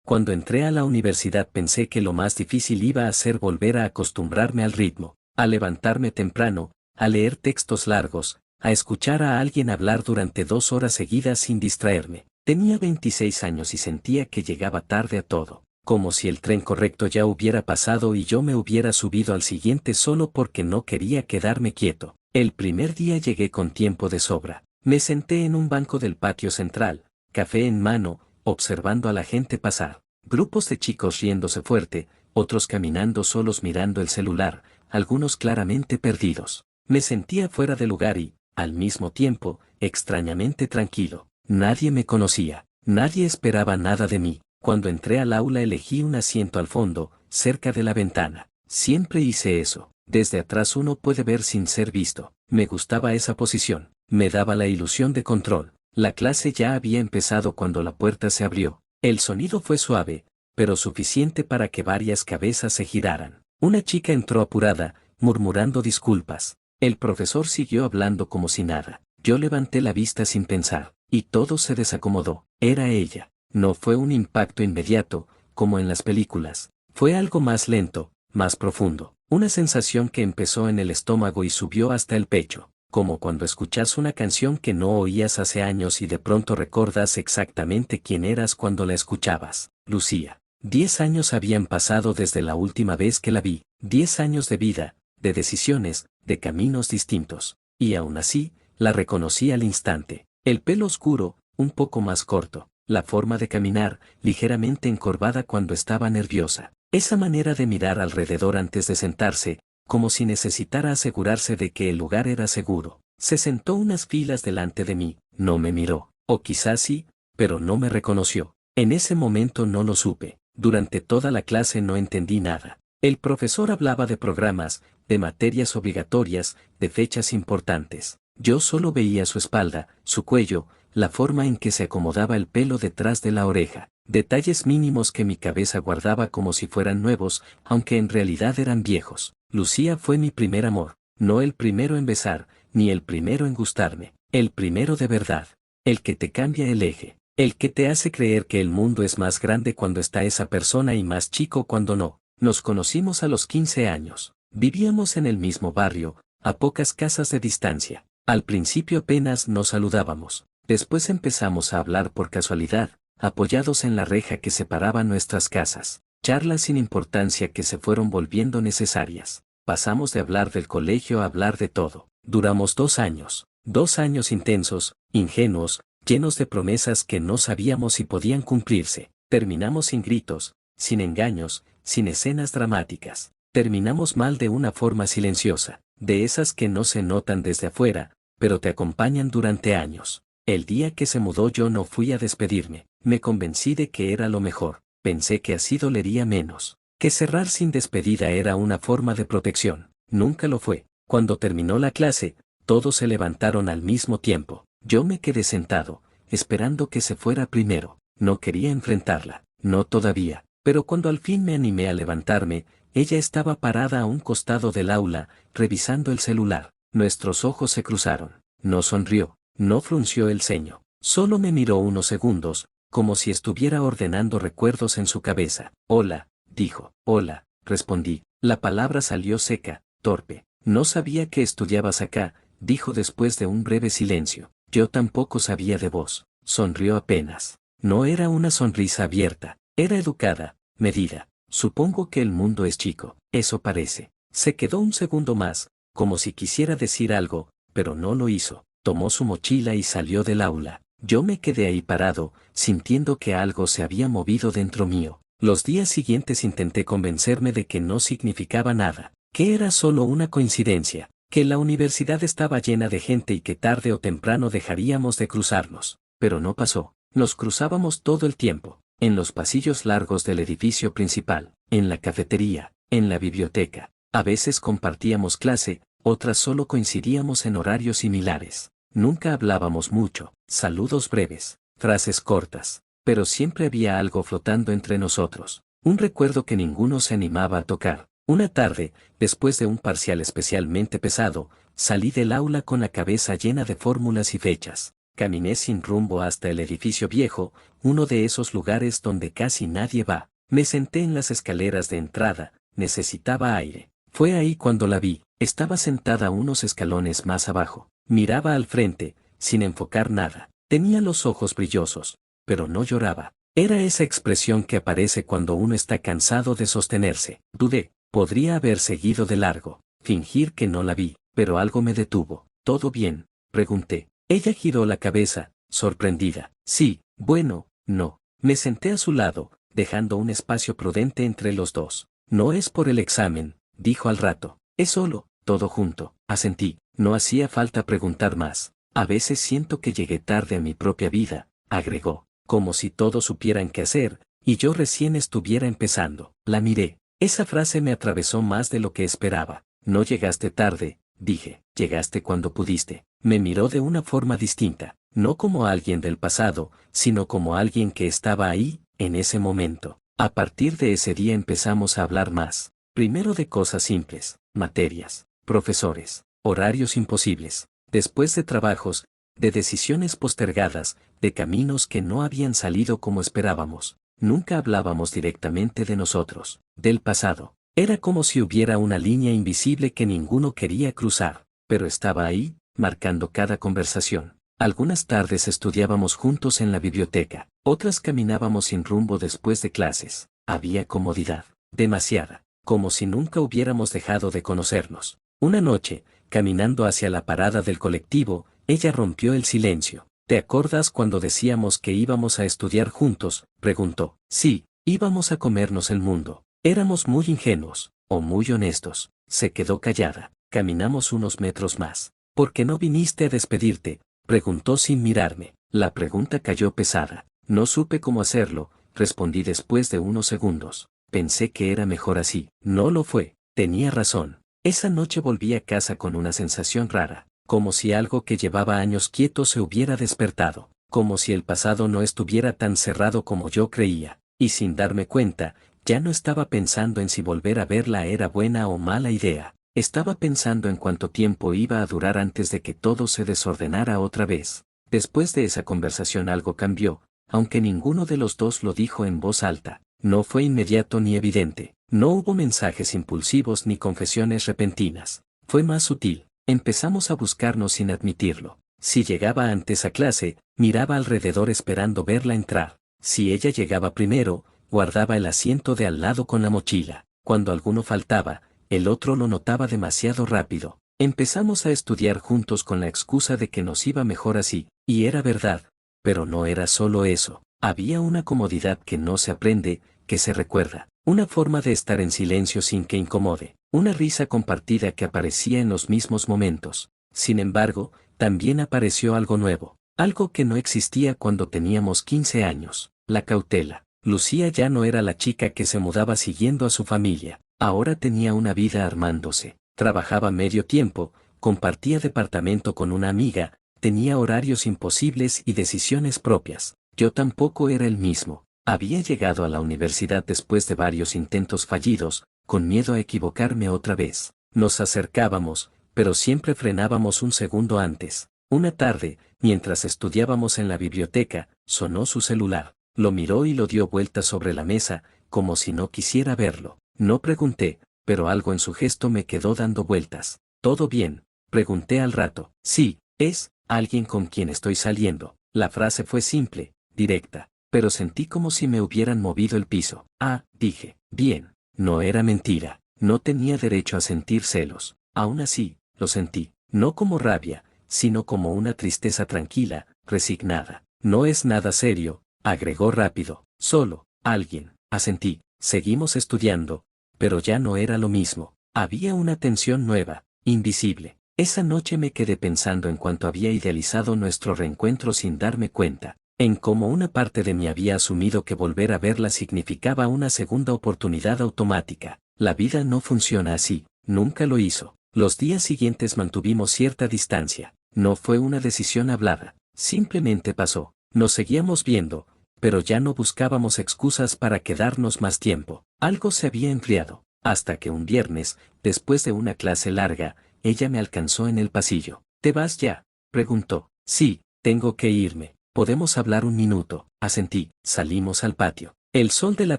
Cuando entré a la universidad pensé que lo más difícil iba a ser volver a acostumbrarme al ritmo, a levantarme temprano, a leer textos largos, a escuchar a alguien hablar durante 2 horas seguidas sin distraerme. Tenía 26 años y sentía que llegaba tarde a todo, como si el tren correcto ya hubiera pasado y yo me hubiera subido al siguiente solo porque no quería quedarme quieto. El primer día llegué con tiempo de sobra. Me senté en un banco del patio central, café en mano, observando a la gente pasar. Grupos de chicos riéndose fuerte, otros caminando solos mirando el celular, algunos claramente perdidos. Me sentía fuera de lugar y, al mismo tiempo, extrañamente tranquilo. Nadie me conocía, nadie esperaba nada de mí. Cuando entré al aula elegí un asiento al fondo, cerca de la ventana. Siempre hice eso. Desde atrás uno puede ver sin ser visto. Me gustaba esa posición. Me daba la ilusión de control. La clase ya había empezado cuando la puerta se abrió. El sonido fue suave, pero suficiente para que varias cabezas se giraran. Una chica entró apurada, murmurando disculpas. El profesor siguió hablando como si nada. Yo levanté la vista sin pensar, y todo se desacomodó. Era ella. No fue un impacto inmediato, como en las películas. Fue algo más lento, más profundo. Una sensación que empezó en el estómago y subió hasta el pecho. Como cuando escuchas una canción que no oías hace años y de pronto recordas exactamente quién eras cuando la escuchabas. Lucía. 10 años habían pasado desde la última vez que la vi. 10 años de vida, de decisiones, de caminos distintos. Y aún así, la reconocí al instante. El pelo oscuro, un poco más corto. La forma de caminar, ligeramente encorvada cuando estaba nerviosa. Esa manera de mirar alrededor antes de sentarse, como si necesitara asegurarse de que el lugar era seguro. Se sentó unas filas delante de mí, no me miró, o quizás sí, pero no me reconoció. En ese momento no lo supe. Durante toda la clase no entendí nada. El profesor hablaba de programas, de materias obligatorias, de fechas importantes. Yo solo veía su espalda, su cuello, la forma en que se acomodaba el pelo detrás de la oreja. Detalles mínimos que mi cabeza guardaba como si fueran nuevos, aunque en realidad eran viejos. Lucía fue mi primer amor, no el primero en besar, ni el primero en gustarme, el primero de verdad, el que te cambia el eje, el que te hace creer que el mundo es más grande cuando está esa persona y más chico cuando no. Nos conocimos a los 15 años, vivíamos en el mismo barrio, a pocas casas de distancia. Al principio apenas nos saludábamos, después empezamos a hablar por casualidad, apoyados en la reja que separaba nuestras casas. Charlas sin importancia que se fueron volviendo necesarias. Pasamos de hablar del colegio a hablar de todo. Duramos 2 años. 2 años intensos, ingenuos, llenos de promesas que no sabíamos si podían cumplirse. Terminamos sin gritos, sin engaños, sin escenas dramáticas. Terminamos mal de una forma silenciosa, de esas que no se notan desde afuera, pero te acompañan durante años. El día que se mudó yo no fui a despedirme. Me convencí de que era lo mejor. Pensé que así dolería menos. Que cerrar sin despedida era una forma de protección. Nunca lo fue. Cuando terminó la clase, todos se levantaron al mismo tiempo. Yo me quedé sentado, esperando que se fuera primero. No quería enfrentarla. No todavía. Pero cuando al fin me animé a levantarme, ella estaba parada a un costado del aula, revisando el celular. Nuestros ojos se cruzaron. No sonrió. No frunció el ceño. Solo me miró unos segundos, como si estuviera ordenando recuerdos en su cabeza. Hola, dijo. Hola, respondí. La palabra salió seca, torpe. No sabía que estudiabas acá, dijo después de un breve silencio. Yo tampoco sabía de vos. Sonrió apenas. No era una sonrisa abierta, era educada, medida. Supongo que el mundo es chico, eso parece. Se quedó un segundo más, como si quisiera decir algo, pero no lo hizo. Tomó su mochila y salió del aula. Yo me quedé ahí parado, sintiendo que algo se había movido dentro mío. Los días siguientes intenté convencerme de que no significaba nada, que era solo una coincidencia, que la universidad estaba llena de gente y que tarde o temprano dejaríamos de cruzarnos. Pero no pasó. Nos cruzábamos todo el tiempo, en los pasillos largos del edificio principal, en la cafetería, en la biblioteca. A veces compartíamos clase, otras solo coincidíamos en horarios similares. Nunca hablábamos mucho, saludos breves, frases cortas, pero siempre había algo flotando entre nosotros, un recuerdo que ninguno se animaba a tocar. Una tarde, después de un parcial especialmente pesado, salí del aula con la cabeza llena de fórmulas y fechas. Caminé sin rumbo hasta el edificio viejo, uno de esos lugares donde casi nadie va. Me senté en las escaleras de entrada, necesitaba aire. Fue ahí cuando la vi. Estaba sentada unos escalones más abajo. Miraba al frente, sin enfocar nada. Tenía los ojos brillosos, pero no lloraba. Era esa expresión que aparece cuando uno está cansado de sostenerse. Dudé, podría haber seguido de largo, fingir que no la vi, pero algo me detuvo. ¿Todo bien?, pregunté. Ella giró la cabeza, sorprendida. Sí, bueno, no. Me senté a su lado, dejando un espacio prudente entre los dos. No es por el examen, dijo al rato. Es solo, todo junto. Asentí. No hacía falta preguntar más. A veces siento que llegué tarde a mi propia vida, agregó, como si todos supieran qué hacer, y yo recién estuviera empezando. La miré. Esa frase me atravesó más de lo que esperaba. No llegaste tarde, dije, llegaste cuando pudiste. Me miró de una forma distinta, no como alguien del pasado, sino como alguien que estaba ahí, en ese momento. A partir de ese día empezamos a hablar más. Primero de cosas simples, materias, profesores, horarios imposibles, después de trabajos, de decisiones postergadas, de caminos que no habían salido como esperábamos. Nunca hablábamos directamente de nosotros, del pasado. Era como si hubiera una línea invisible que ninguno quería cruzar, pero estaba ahí, marcando cada conversación. Algunas tardes estudiábamos juntos en la biblioteca, otras caminábamos sin rumbo después de clases. Había comodidad, demasiada, como si nunca hubiéramos dejado de conocernos. Una noche, caminando hacia la parada del colectivo, ella rompió el silencio. ¿Te acuerdas cuando decíamos que íbamos a estudiar juntos?, preguntó. Sí, íbamos a comernos el mundo. Éramos muy ingenuos, o muy honestos. Se quedó callada. Caminamos unos metros más. ¿Por qué no viniste a despedirte?, preguntó sin mirarme. La pregunta cayó pesada. No supe cómo hacerlo, respondí después de unos segundos. Pensé que era mejor así. No lo fue. Tenía razón. Esa noche volví a casa con una sensación rara, como si algo que llevaba años quieto se hubiera despertado, como si el pasado no estuviera tan cerrado como yo creía, y sin darme cuenta, ya no estaba pensando en si volver a verla era buena o mala idea. Estaba pensando en cuánto tiempo iba a durar antes de que todo se desordenara otra vez. Después de esa conversación algo cambió, aunque ninguno de los dos lo dijo en voz alta. No fue inmediato ni evidente. No hubo mensajes impulsivos ni confesiones repentinas. Fue más sutil. Empezamos a buscarnos sin admitirlo. Si llegaba antes a clase, miraba alrededor esperando verla entrar. Si ella llegaba primero, guardaba el asiento de al lado con la mochila. Cuando alguno faltaba, el otro lo notaba demasiado rápido. Empezamos a estudiar juntos con la excusa de que nos iba mejor así, y era verdad. Pero no era solo eso. Había una comodidad que no se aprende, que se recuerda. Una forma de estar en silencio sin que incomode. Una risa compartida que aparecía en los mismos momentos. Sin embargo, también apareció algo nuevo. Algo que no existía cuando teníamos 15 años. La cautela. Lucía ya no era la chica que se mudaba siguiendo a su familia. Ahora tenía una vida armándose. Trabajaba medio tiempo, compartía departamento con una amiga, tenía horarios imposibles y decisiones propias. Yo tampoco era el mismo. Había llegado a la universidad después de varios intentos fallidos, con miedo a equivocarme otra vez. Nos acercábamos, pero siempre frenábamos un segundo antes. Una tarde, mientras estudiábamos en la biblioteca, sonó su celular. Lo miró y lo dio vuelta sobre la mesa, como si no quisiera verlo. No pregunté, pero algo en su gesto me quedó dando vueltas. ¿Todo bien?, pregunté al rato. Sí, es alguien con quien estoy saliendo. La frase fue simple, directa, pero sentí como si me hubieran movido el piso. Ah, dije, bien, no era mentira. No tenía derecho a sentir celos. Aún así, lo sentí, no como rabia, sino como una tristeza tranquila, resignada. No es nada serio, agregó rápido. Solo, alguien. Asentí. Seguimos estudiando, pero ya no era lo mismo. Había una tensión nueva, invisible. Esa noche me quedé pensando en cuánto había idealizado nuestro reencuentro sin darme cuenta, en cómo una parte de mí había asumido que volver a verla significaba una segunda oportunidad automática. La vida no funciona así, nunca lo hizo. Los días siguientes mantuvimos cierta distancia. No fue una decisión hablada, simplemente pasó. Nos seguíamos viendo, pero ya no buscábamos excusas para quedarnos más tiempo. Algo se había enfriado, hasta que un viernes, después de una clase larga, ella me alcanzó en el pasillo. ¿Te vas ya?, preguntó. Sí, tengo que irme. ¿Podemos hablar un minuto? Asentí. Salimos al patio. El sol de la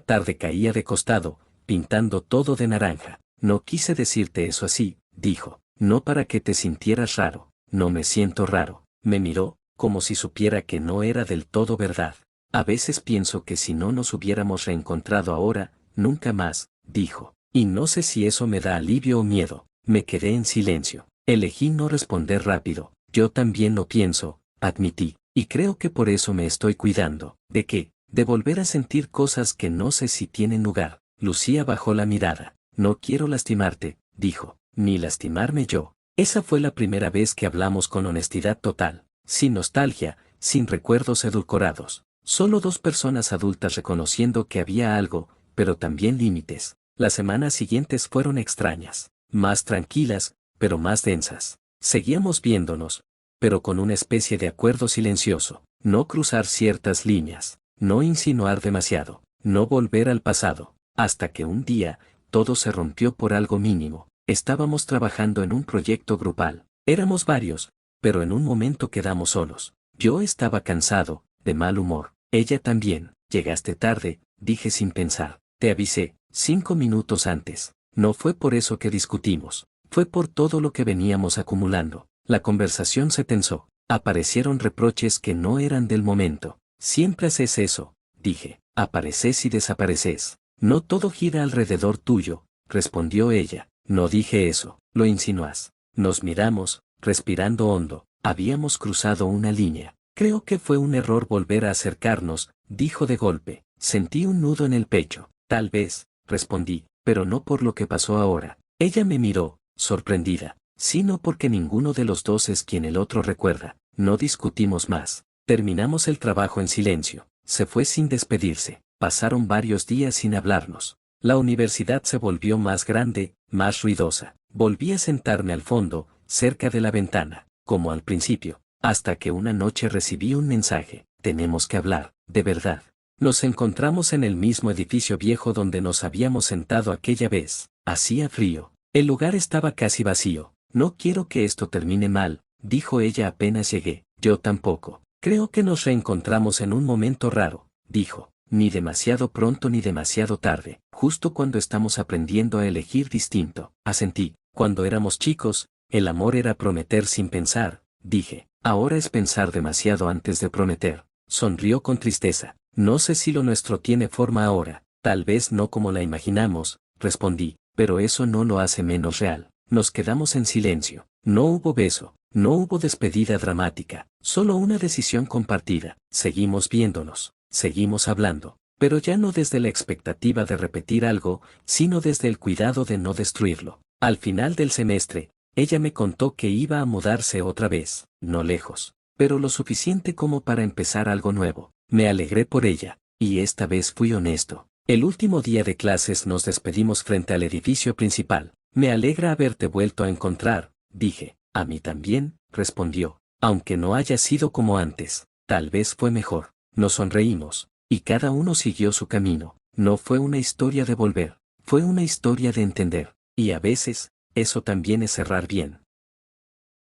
tarde caía de costado, pintando todo de naranja. No quise decirte eso así, dijo. No para que te sintieras raro. No me siento raro. Me miró, como si supiera que no era del todo verdad. A veces pienso que si no nos hubiéramos reencontrado ahora, nunca más, dijo. Y no sé si eso me da alivio o miedo. Me quedé en silencio. Elegí no responder rápido. Yo también lo pienso, admití. Y creo que por eso me estoy cuidando. ¿De qué? De volver a sentir cosas que no sé si tienen lugar. Lucía bajó la mirada. No quiero lastimarte, dijo. Ni lastimarme yo. Esa fue la primera vez que hablamos con honestidad total. Sin nostalgia, sin recuerdos edulcorados. Solo dos personas adultas reconociendo que había algo, pero también límites. Las semanas siguientes fueron extrañas. Más tranquilas, pero más densas. Seguíamos viéndonos, pero con una especie de acuerdo silencioso. No cruzar ciertas líneas. No insinuar demasiado. No volver al pasado. Hasta que un día, todo se rompió por algo mínimo. Estábamos trabajando en un proyecto grupal. Éramos varios, pero en un momento quedamos solos. Yo estaba cansado, de mal humor. Ella también. Llegaste tarde, dije sin pensar. Te avisé, 5 minutos antes. No fue por eso que discutimos. Fue por todo lo que veníamos acumulando. La conversación se tensó. Aparecieron reproches que no eran del momento. Siempre haces eso, dije. Apareces y desapareces. No todo gira alrededor tuyo, respondió ella. No dije eso, lo insinúas. Nos miramos, respirando hondo. Habíamos cruzado una línea. Creo que fue un error volver a acercarnos, dijo de golpe. Sentí un nudo en el pecho. Tal vez, respondí, pero no por lo que pasó ahora. Ella me miró, sorprendida, sino porque ninguno de los dos es quien el otro recuerda. No discutimos más. Terminamos el trabajo en silencio. Se fue sin despedirse. Pasaron varios días sin hablarnos. La universidad se volvió más grande, más ruidosa. Volví a sentarme al fondo, cerca de la ventana, como al principio, hasta que una noche recibí un mensaje. Tenemos que hablar, de verdad. Nos encontramos en el mismo edificio viejo donde nos habíamos sentado aquella vez. Hacía frío. El lugar estaba casi vacío. No quiero que esto termine mal, dijo ella apenas llegué. Yo tampoco. Creo que nos reencontramos en un momento raro, dijo. Ni demasiado pronto ni demasiado tarde, justo cuando estamos aprendiendo a elegir distinto. Asentí. Cuando éramos chicos, el amor era prometer sin pensar, dije. Ahora es pensar demasiado antes de prometer. Sonrió con tristeza. No sé si lo nuestro tiene forma ahora, tal vez no como la imaginamos, respondí, pero eso no lo hace menos real. Nos quedamos en silencio. No hubo beso, no hubo despedida dramática, solo una decisión compartida. Seguimos viéndonos. Seguimos hablando, pero ya no desde la expectativa de repetir algo, sino desde el cuidado de no destruirlo. Al final del semestre, ella me contó que iba a mudarse otra vez, no lejos, pero lo suficiente como para empezar algo nuevo. Me alegré por ella, y esta vez fui honesto. El último día de clases nos despedimos frente al edificio principal. Me alegra haberte vuelto a encontrar, dije. A mí también, respondió, aunque no haya sido como antes, tal vez fue mejor. Nos sonreímos, y cada uno siguió su camino. No fue una historia de volver, fue una historia de entender. Y a veces, eso también es cerrar bien.